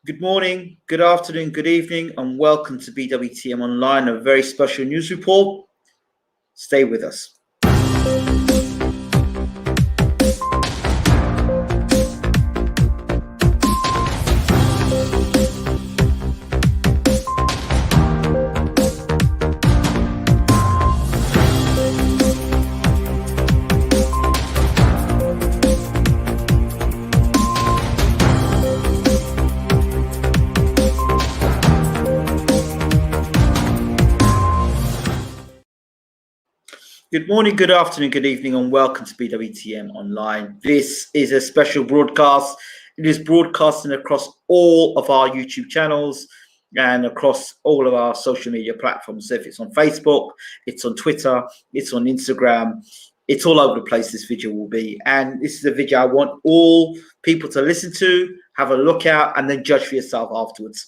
Good morning, good afternoon, good evening, and welcome to BWTM Online, a very special news report. Stay with us. Good morning, good afternoon, good evening, and welcome to BWTM Online. This is a special broadcast. It is broadcasting across all of our YouTube channels and across all of our social media platforms. So if it's on Facebook, it's on Twitter, it's on Instagram, it's all over the place this video will be. And this is a video I want all people to listen to, have a look at, and then judge for yourself afterwards.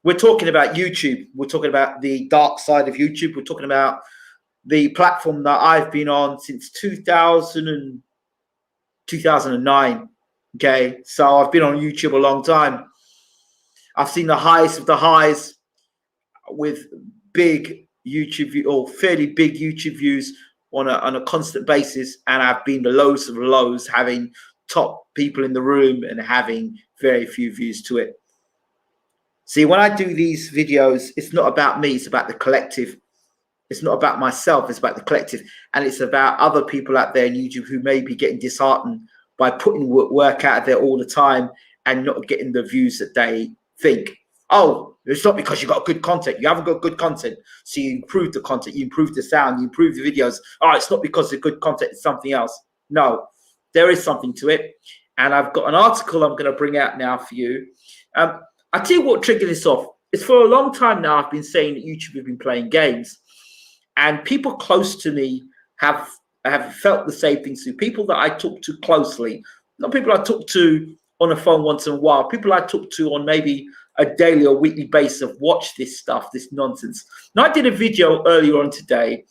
We're talking about YouTube. We're talking about the dark side of YouTube. We're talking about the platform that I've been on since 2009. Okay, so I've been on YouTube a long time. I've seen the highest of the highs with big YouTube or fairly big YouTube views on a constant basis, and I've been the lowest of the lows, having top people in the room and having very few views to it. See, when I do these videos, it's not about me, it's about the collective. It's not about myself, it's about the collective. And it's about other people out there in YouTube who may be getting disheartened by putting work out there all the time and not getting the views that they think. Oh, it's not because you got good content. You haven't got good content. So you improve the content, you improve the sound, you improve the videos. Oh, it's not because of good content, it's something else. No, there is something to it. And I've got an article I'm going to bring out now for you. I'll tell you what triggered this off. It's for a long time now I've been saying that YouTube have been playing games. And people close to me have felt the same things too. People that I talk to closely, not people I talk to on the phone once in a while, people I talk to on maybe a daily or weekly basis of watch this stuff, this nonsense. Now, I did a video earlier on today.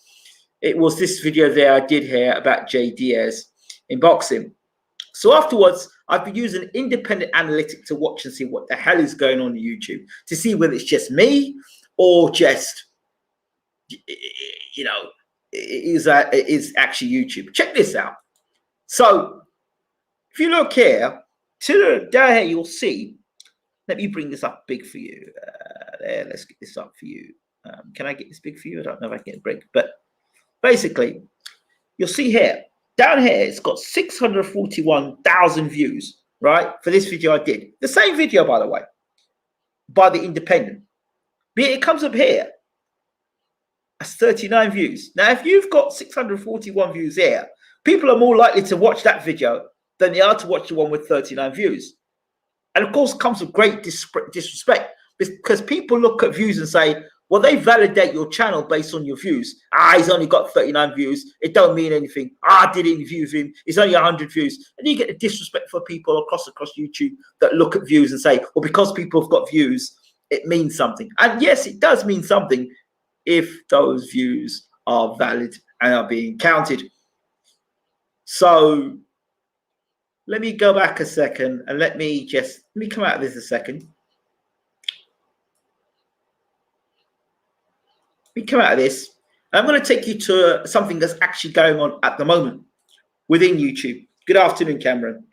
It was this video there I did here about Jay Diaz in boxing. So afterwards, I've been using independent analytic to watch and see what the hell is going on YouTube, to see whether it's just me or just, you know, it is actually YouTube. Check this out. So if you look here, down here, you'll see. Let me bring this up big for you. There, let's get this up for you. Can I get this big for you? I don't know if I can get it big, but basically, you'll see here. Down here, it's got 641,000 views, right? For this video I did. The same video, by the way, by the independent. But it comes up here. That's 39 views. Now, if you've got 641 views here, people are more likely to watch that video than they are to watch the one with 39 views. And of course, it comes with great disrespect, because people look at views and say, well, they validate your channel based on your views. He's only got 39 views. It don't mean anything. I did interview him. It's only 100 views. And you get the disrespect for people across YouTube that look at views and say, well, because people have got views, it means something. And yes, it does mean something if those views are valid and are being counted. So let me go back a second and let me come out of this a second. Let me come out of this. I'm going to take you to something that's actually going on at the moment within YouTube. Good afternoon, Cameron.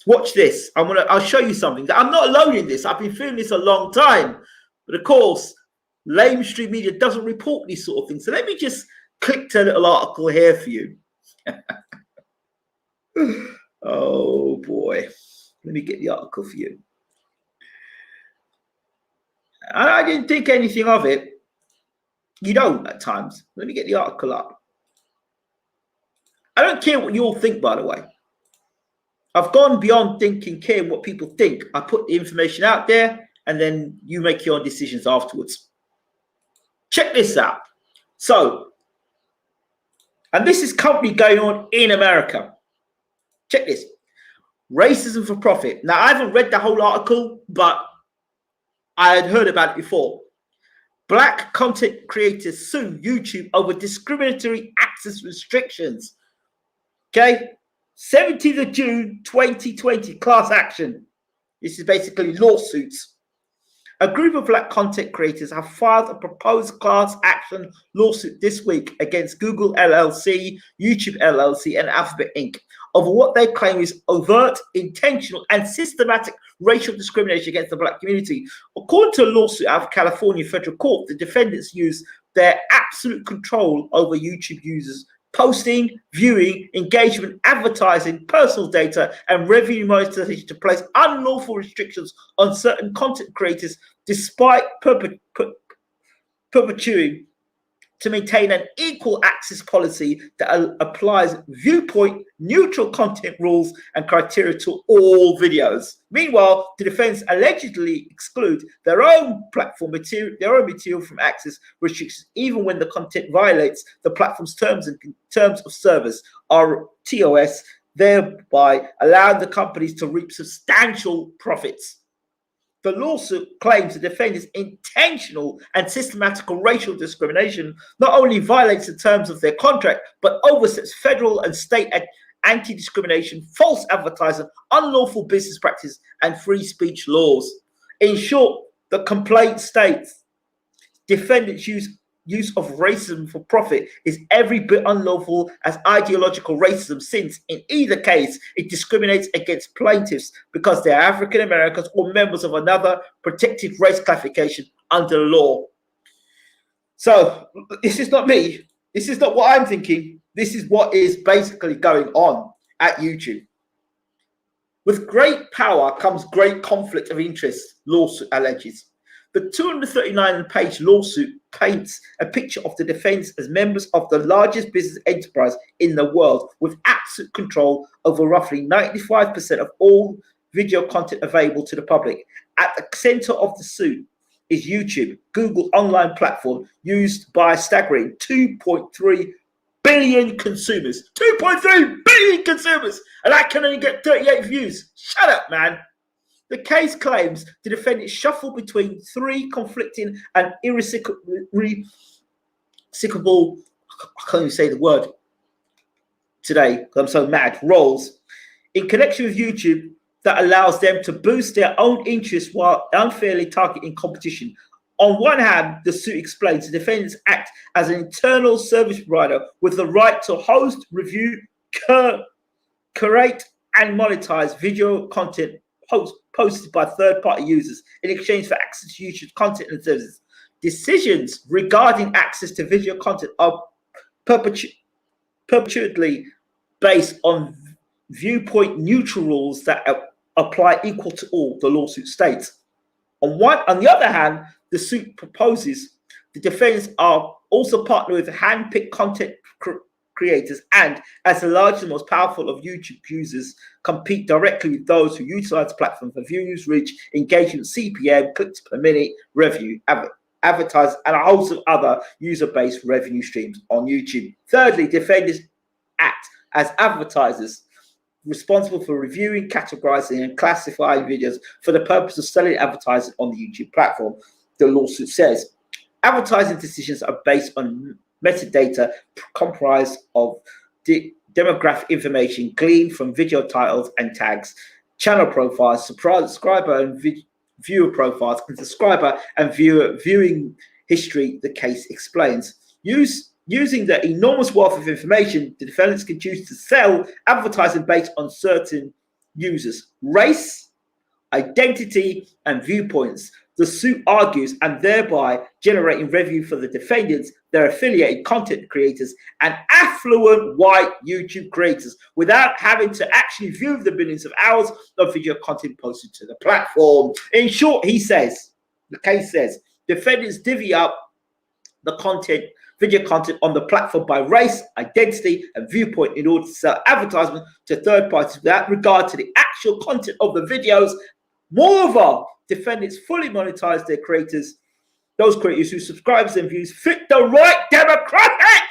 Watch this. I'll show you something. I'm not alone in this. I've been filming this a long time, but of course, mainstream media doesn't report these sort of things. So let me just click to a little article here for you. Oh boy. Let me get the article for you. I didn't think anything of it. You don't at times. Let me get the article up. I don't care what you all think, by the way. I've gone beyond thinking, caring what people think. I put the information out there and then you make your own decisions afterwards. Check this out. So, and this is currently going on in America. Check this. Racism for profit. Now, I haven't read the whole article, but I had heard about it before. Black content creators sue YouTube over discriminatory access restrictions. Okay. 17th of June, 2020, class action. This is basically lawsuits. A group of black content creators have filed a proposed class action lawsuit this week against Google LLC, YouTube LLC, and Alphabet Inc. over what they claim is overt, intentional, and systematic racial discrimination against the black community. According to a lawsuit out of California federal court, the defendants use their absolute control over YouTube users' posting, viewing, engagement, advertising, personal data, and revenue monetization to place unlawful restrictions on certain content creators despite perpetuating to maintain an equal access policy that applies viewpoint neutral content rules and criteria to all videos. Meanwhile, the defense allegedly exclude their own platform material from access restrictions, even when the content violates the platform's terms of service, or TOS, thereby allowing the companies to reap substantial profits. The lawsuit claims the defendant's intentional and systematical racial discrimination not only violates the terms of their contract, but oversteps federal and state anti-discrimination, false advertising, unlawful business practice, and free speech laws. In short, the complaint states defendants' use of racism for profit is every bit unlawful as ideological racism, since in either case it discriminates against plaintiffs because they are African Americans or members of another protected race classification under the law. So this is not me. This is not what I'm thinking. This is what is basically going on at YouTube. With great power comes great conflict of interest, lawsuit alleges. The 239-page lawsuit paints a picture of the defense as members of the largest business enterprise in the world, with absolute control over roughly 95% of all video content available to the public. At the center of the suit is YouTube, Google's online platform, used by a staggering 2.3 billion consumers. 2.3 billion consumers! And I can only get 38 views. Shut up, man. The case claims the defendant shuffled between three conflicting and irreconcilable, I can't even say the word today because I'm so mad, roles in connection with YouTube that allows them to boost their own interests while unfairly targeting competition. On one hand, the suit explains the defendants act as an internal service provider with the right to host, review, curate, and monetize video content posted by third-party users in exchange for access to YouTube content and services. Decisions regarding access to video content are perpetually based on viewpoint neutral rules that apply equal to all, the lawsuit states. On the other hand, the suit proposes the defendants are also partner with hand-picked content creators and, as the largest and most powerful of YouTube users, compete directly with those who utilize the platform for views, reach, engagement, CPM, clicks per minute, revenue, advertise, and a host of other user-based revenue streams on YouTube. Thirdly, defendants act as advertisers responsible for reviewing, categorizing, and classifying videos for the purpose of selling advertising on the YouTube platform. The lawsuit says advertising decisions are based on metadata comprised of demographic information gleaned from video titles and tags, channel profiles, subscriber and viewer profiles, and subscriber and viewer viewing history, the case explains. Using the enormous wealth of information, the defendants can choose to sell advertising based on certain users' race, identity, and viewpoints. The suit argues, and thereby generating revenue for the defendants, their affiliated content creators, and affluent white YouTube creators, without having to actually view the millions of hours of video content posted to the platform. In short, the case says, defendants divvy up the video content on the platform by race, identity, and viewpoint in order to sell advertisement to third parties without regard to the actual content of the videos. Moreover, defendants fully monetize their creators, those creators whose subscribers and views fit the right demographic,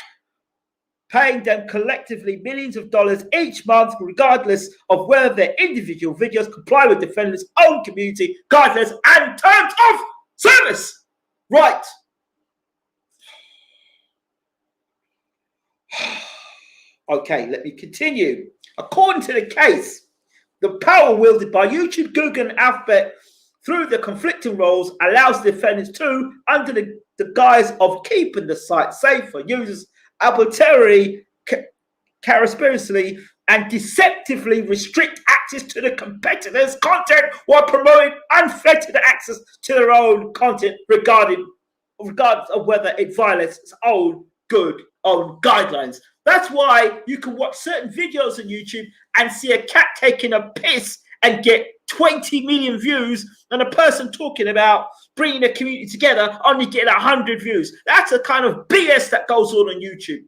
paying them collectively millions of dollars each month, regardless of whether their individual videos comply with defendants' own community guidelines and terms of service. Right. Okay, let me continue. According to the case, The power wielded by YouTube, Google, and Alphabet through the conflicting roles allows the defendants to, under the guise of keeping the site safe for users, arbitrarily, capriciously, and deceptively restrict access to the competitors' content while promoting unfettered access to their own content regardless of whether it violates its own guidelines. That's why you can watch certain videos on YouTube and see a cat taking a piss and get 20 million views, and a person talking about bringing a community together only getting 100 views. That's the kind of BS that goes on YouTube.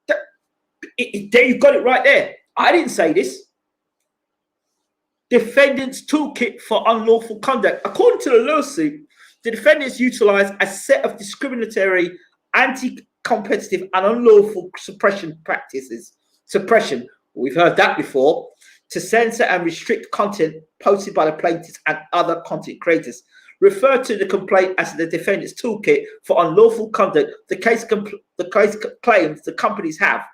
There, you've got it right there. I didn't say this. Defendants' toolkit for unlawful conduct. According to the lawsuit, the defendants utilize a set of discriminatory, anti-competitive, and unlawful suppression practices. Suppression, we've heard that before, to censor and restrict content posted by the plaintiffs and other content creators. Referred to the complaint as the defendant's toolkit for unlawful conduct, the case claims the companies have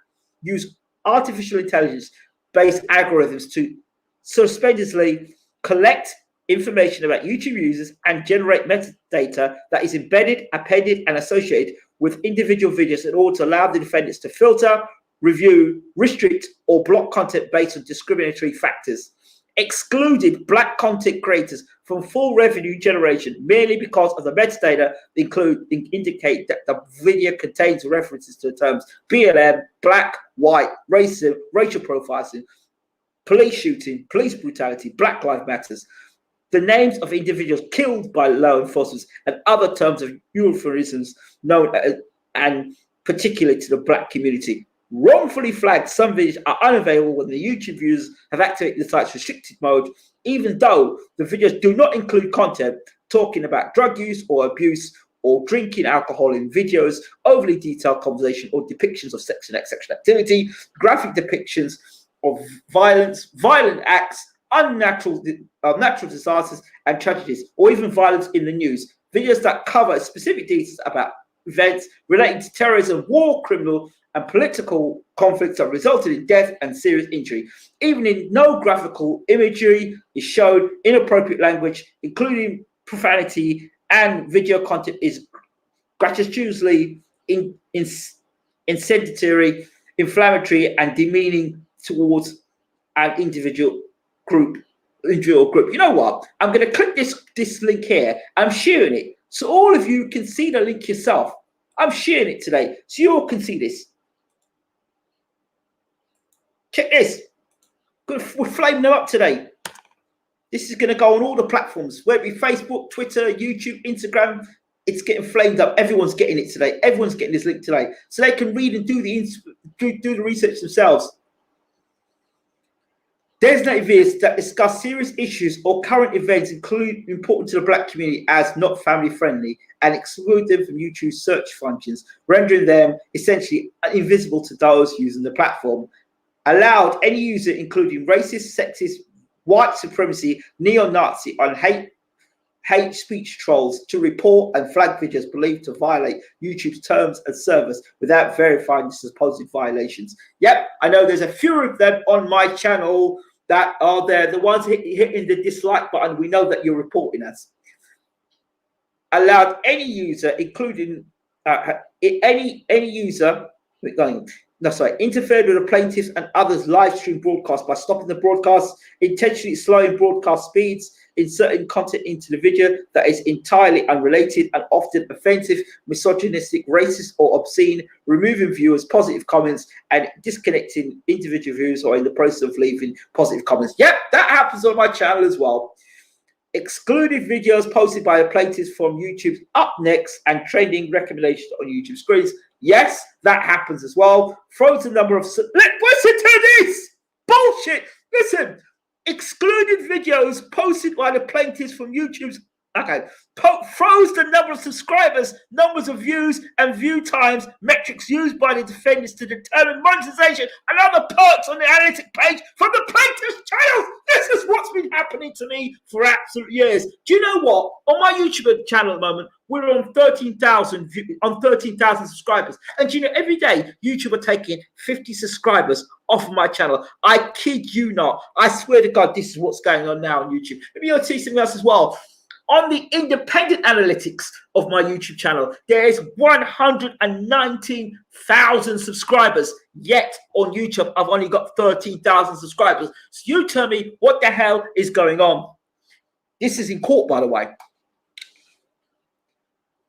used artificial intelligence-based algorithms to suspiciously collect information about YouTube users and generate metadata that is embedded, appended, and associated with individual videos in order to allow the defendants to filter, review, restrict, or block content based on discriminatory factors. Excluded black content creators from full revenue generation merely because of the metadata indicate that the video contains references to the terms BLM, black, white, racism, racial profiling, police shooting, police brutality, Black Lives Matters, the names of individuals killed by law enforcement, and other terms of euphemisms known as, and particularly to the black community. Wrongfully flagged, some videos are unavailable when the YouTube users have activated the site's restricted mode, even though the videos do not include content talking about drug use or abuse or drinking alcohol in videos, overly detailed conversation or depictions of sexual activity, graphic depictions of violence, violent acts, natural disasters and tragedies, or even violence in the news. Videos that cover specific details about events relating to terrorism, war, criminal, and political conflicts that resulted in death and serious injury. Even in no graphical imagery is shown, inappropriate language, including profanity, and video content is gratuitously incendiary, inflammatory, and demeaning towards an individual group. You know what? I'm going to click this link here. I'm sharing it so all of you can see the link yourself. I'm sharing it today so you all can see this. Check this. We're flaming them up today. This is going to go on all the platforms, whether it be Facebook, Twitter, YouTube, Instagram. It's getting flamed up. Everyone's getting it today. Everyone's getting this link today, so they can read and do the research themselves. Designated videos that discuss serious issues or current events include important to the black community as not family friendly and exclude them from YouTube's search functions, rendering them essentially invisible to those using the platform. Allowed any user, including racist, sexist, white supremacy, neo-Nazi, and hate speech trolls, to report and flag videos believed to violate YouTube's terms and service without verifying the supposed violations. Yep, I know there's a few of them on my channel that are there. The ones hitting the dislike button, we know that you're reporting us. Allowed any user, including any user, interfered with the plaintiffs and others' live stream broadcast by stopping the broadcast, intentionally slowing broadcast speeds, inserting content into the video that is entirely unrelated and often offensive, misogynistic, racist, or obscene, removing viewers' positive comments, and disconnecting individual views or in the process of leaving positive comments. Yep, that happens on my channel as well. Excluded videos posted by the plaintiffs from YouTube's Up Next and trending recommendations on YouTube screens. Yes, that happens as well. Frozen number of... Listen to this! Bullshit! Listen, excluded videos posted by the plaintiffs from YouTube's Okay. Froze the number of subscribers, numbers of views, and view times, metrics used by the defendants to determine monetization and other perks on the analytic page from the plaintiff's channels. This is what's been happening to me for absolute years. Do you know what? On my YouTube channel at the moment, we're on 13,000 subscribers. And do you know, every day YouTube are taking 50 subscribers off of my channel. I kid you not. I swear to God, this is what's going on now on YouTube. Maybe you'll see something else as well. On the independent analytics of my YouTube channel, there is 119,000 subscribers. Yet on YouTube, I've only got 13,000 subscribers. So you tell me what the hell is going on. This is in court, by the way.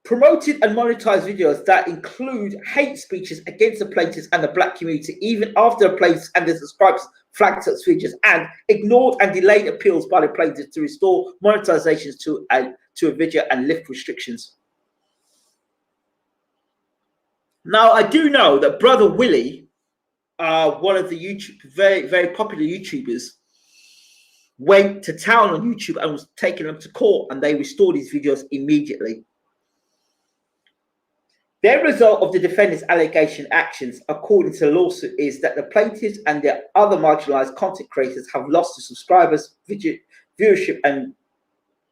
Promoted and monetized videos that include hate speeches against the plaintiffs and the black community, even after the plaintiffs and the subscribers flagged such videos, and ignored and delayed appeals by the plaintiffs to restore monetizations to a video and lift restrictions. Now, I do know that Brother Willie, one of the very, very popular YouTubers, went to town on YouTube and was taking them to court, and they restored these videos immediately. The result of the defendants' allegation actions, according to the lawsuit, is that the plaintiffs and their other marginalized content creators have lost the subscribers, viewership, and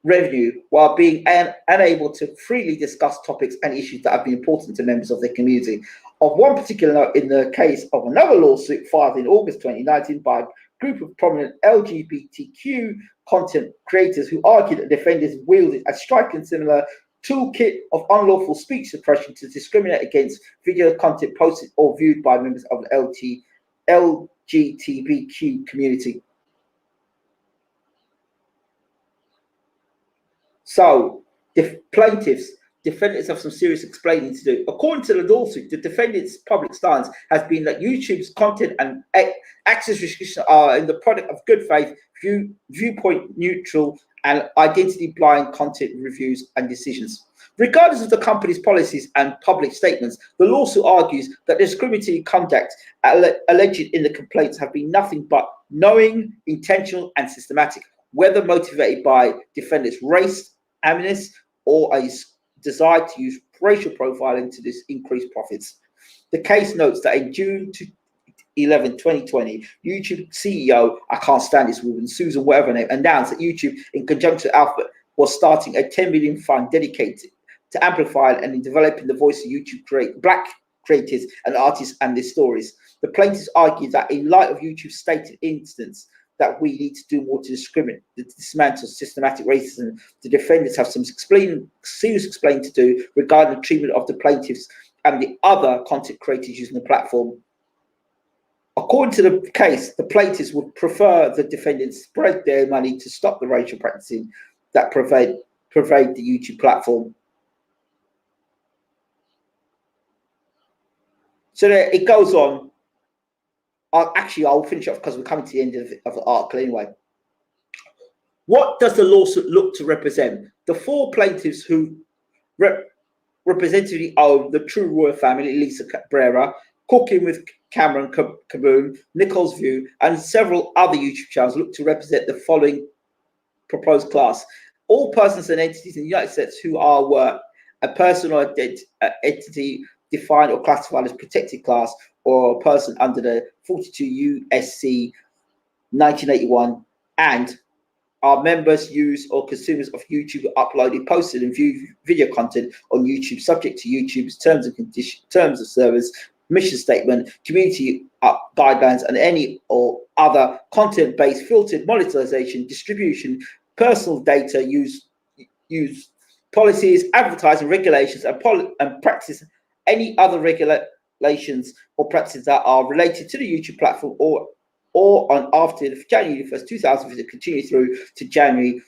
revenue while being unable to freely discuss topics and issues that have been important to members of their community. Of one particular note, in the case of another lawsuit filed in August 2019 by a group of prominent LGBTQ content creators who argued that defendants wielded a striking similar toolkit of unlawful speech suppression to discriminate against video content posted or viewed by members of the LGBTQ community. So, the defendants have some serious explaining to do. According to the lawsuit, the defendants' public stance has been that YouTube's content and access restrictions are in the product of good faith, viewpoint neutral, and identity blind content reviews and decisions. Regardless of the company's policies and public statements, the lawsuit argues that discriminatory conduct alleged in the complaints have been nothing but knowing, intentional, and systematic, whether motivated by defendants' race, animus, or a desire to use racial profiling to increase profits. The case notes that in June 11, 2020, YouTube CEO, I can't stand this woman, Susan whatever her name, announced that YouTube, in conjunction with Alphabet, was starting a 10 million fund dedicated to amplifying and in developing the voice of YouTube black creators and artists and their stories. The plaintiffs argue that in light of YouTube's stated instance that we need to do more to dismantle systematic racism, the defendants have some serious explaining to do regarding the treatment of the plaintiffs and the other content creators using the platform. According to the case, the plaintiffs would prefer the defendants spread their money to stop the racial practicing that pervade the YouTube platform. So there, it goes on. I'll finish off because we're coming to the end of the article anyway. What does the lawsuit look to represent? The four plaintiffs who representatively own the True Royal family, Lisa Cabrera, Cooking with Cameron Kaboom, Nicole's View, and several other YouTube channels look to represent the following proposed class. All persons and entities in the United States who were a person or entity defined or classified as protected class, or a person under the 42 U.S.C. 1981, and are members, use, or consumers of YouTube uploaded, posted, and viewed video content on YouTube, subject to YouTube's terms and conditions, terms of service, mission statement, community guidelines, and any or other content-based filtered monetization, distribution, personal data use policies, advertising regulations, and practice any other regulations or practices that are related to the YouTube platform or on after January 1st, 2050, continue through to June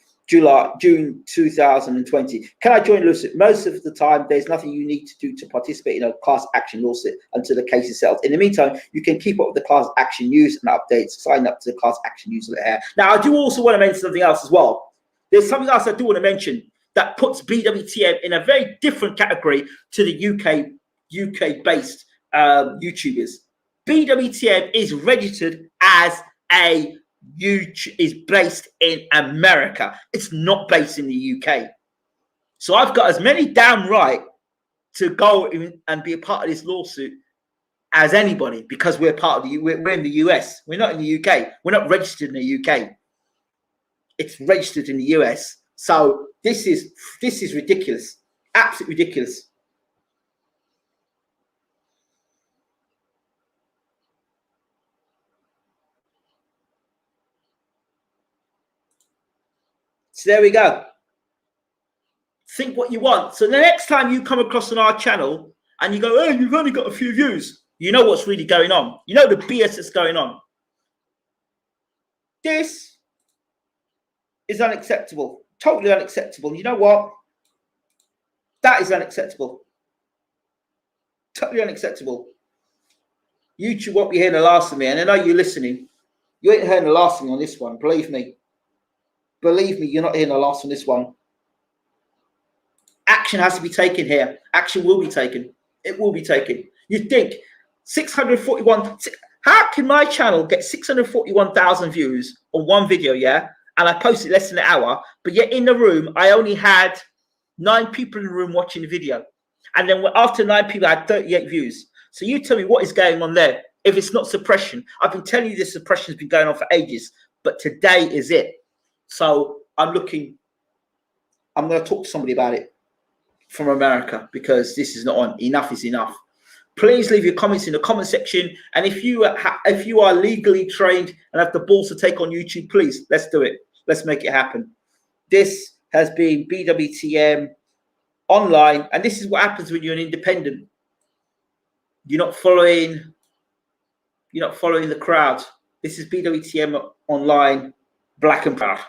2020. Can I join lawsuit? Most of the time, there's nothing you need to do to participate in a class action lawsuit until the case is settled. In the meantime, you can keep up with the class action news and updates. Sign up to the class action newsletter here. Now, I do also want to mention something else as well. There's something else I do want to mention that puts BWTM in a very different category to the UK-based YouTubers. BWTM is registered as is based in America. It's not based in the UK. So I've got as many damn right to go in and be a part of this lawsuit as anybody, because we're part of we're in the US. We're not in the UK. We're not registered in the UK. It's registered in the US. So this is ridiculous. Absolutely ridiculous. So there we go. Think what you want. So the next time you come across on our channel and you go, oh, you've only got a few views, you know what's really going on. You know the BS that's going on. This is unacceptable. Totally unacceptable. You know what? That is unacceptable. Totally unacceptable. YouTube won't be hearing the last of me. And I know you're listening. You ain't hearing the last thing on this one. Believe me. Believe me, you're not hearing the last on this one. Action has to be taken here. Action will be taken. It will be taken. You think 641... How can my channel get 641,000 views on one video, yeah? And I posted less than an hour, but yet in the room, I only had 9 people in the room watching the video. And then after 9 people, I had 38 views. So you tell me what is going on there. If it's not suppression, I've been telling you this suppression has been going on for ages, but today is it. So I'm going to talk to somebody about it from America, because this is not on. Enough is enough. Please leave your comments in the comment section. And if you are legally trained and have the balls to take on YouTube, please, let's do it. Let's make it happen. This has been BWTM online. And this is what happens when you're an independent. You're not following the crowd. This is BWTM online, black and proud.